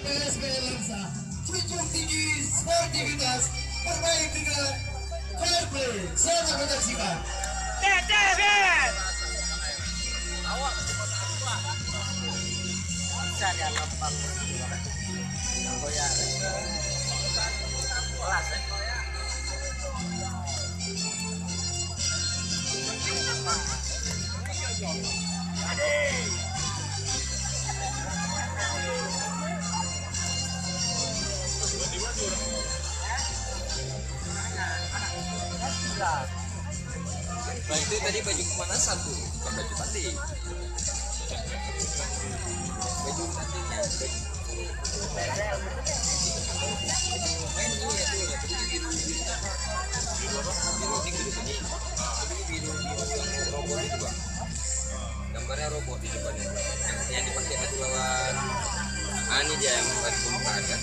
PSB Lansa junjung tinggi sportivitas, bermain dengan fair play. Selamat menyaksikan. Awak bisa dia lempar goyang kelas Nah itu tadi baju pemanasan tuh, bukan baju tanding. Baju tandingnya, baju main ini ya tuh, baju biru yang robot itu bang. Gambarnya robot di depannya, yang dipakai baju lawan Ani dia yang buat pembukaan kan.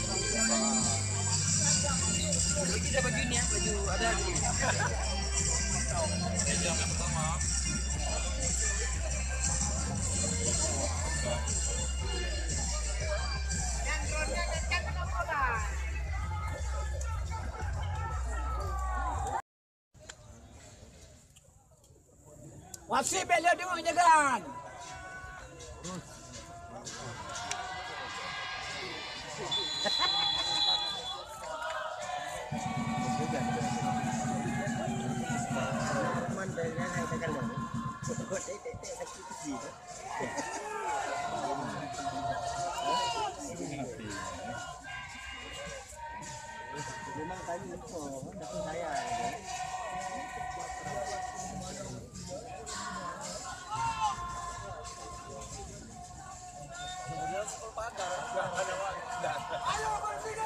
Lagi ada bajunya, baju ada gitu. Jam yang pertama. Wasit bela dulu jangan. Memang tadi info datang saya. Ayo bersih.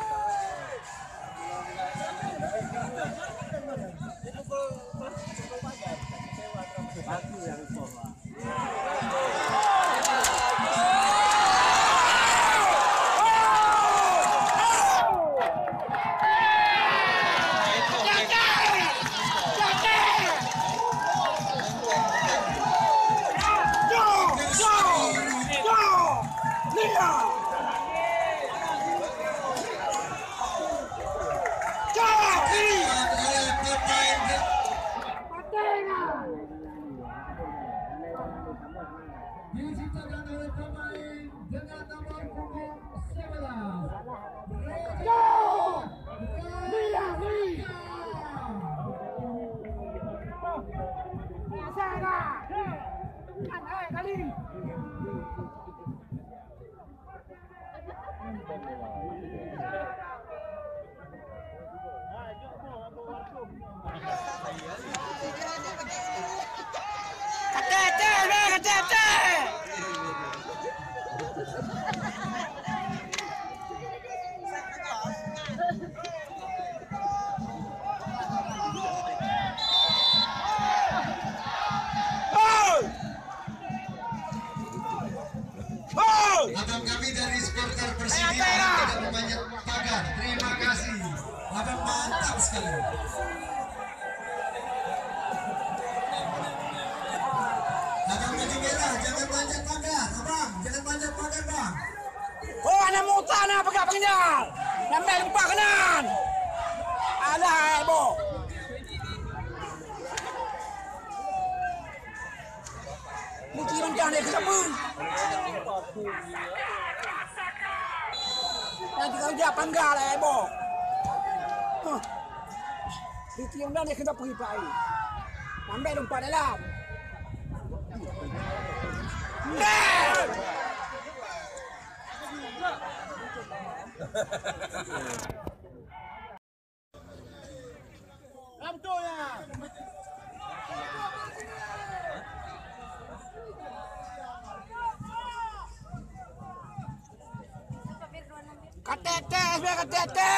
Aku yang info. Diciptakan oleh pemain dengan nomor punggung 11. Abang kami dari supporter Persib tidak memanjat pagar. Terima kasih. Abang mantap sekali. Abang baju merah, jangan manjat pagar. Abang, jangan manjat pagar bang. Oh, anak muta nak pegang pengenyal. Nampak lupa kenan. Alah, ibu. Mungkin macam ni kenapa? Nanti kau dia panggal lah, ibu. Mungkin macam ni kenapa pergi pergi? Nampak lupa dalam. Betul ya. Katete, biar katete.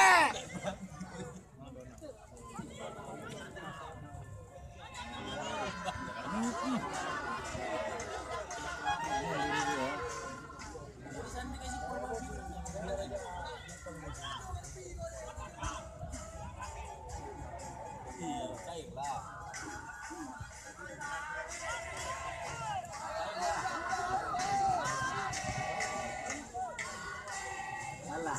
Salah.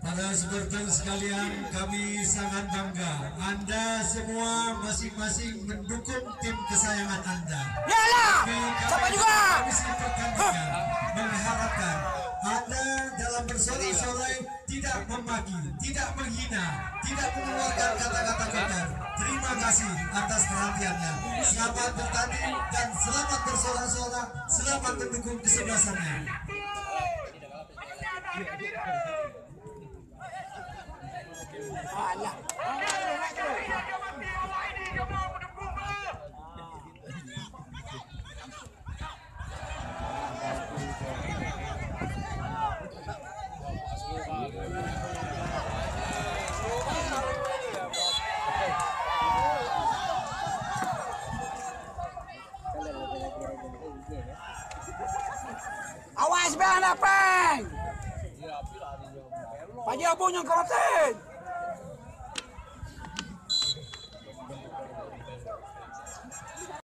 Para supporter sekalian, kami sangat bangga Anda semua masing-masing mendukung tim kesayangan Anda. Yalah, siapa juga? Komisi pertandingan mengharapkan Anda dalam bersorak-sorai tidak memaki, tidak menghina, tidak mengeluarkan kata-kata kotor. Terima kasih atas perhatiannya. Selamat bertanding dan selamat bersorak-sorak, selamat mendukung kesebelasannya. Alah. Awas belah napang. Pagi abun yang kawatin.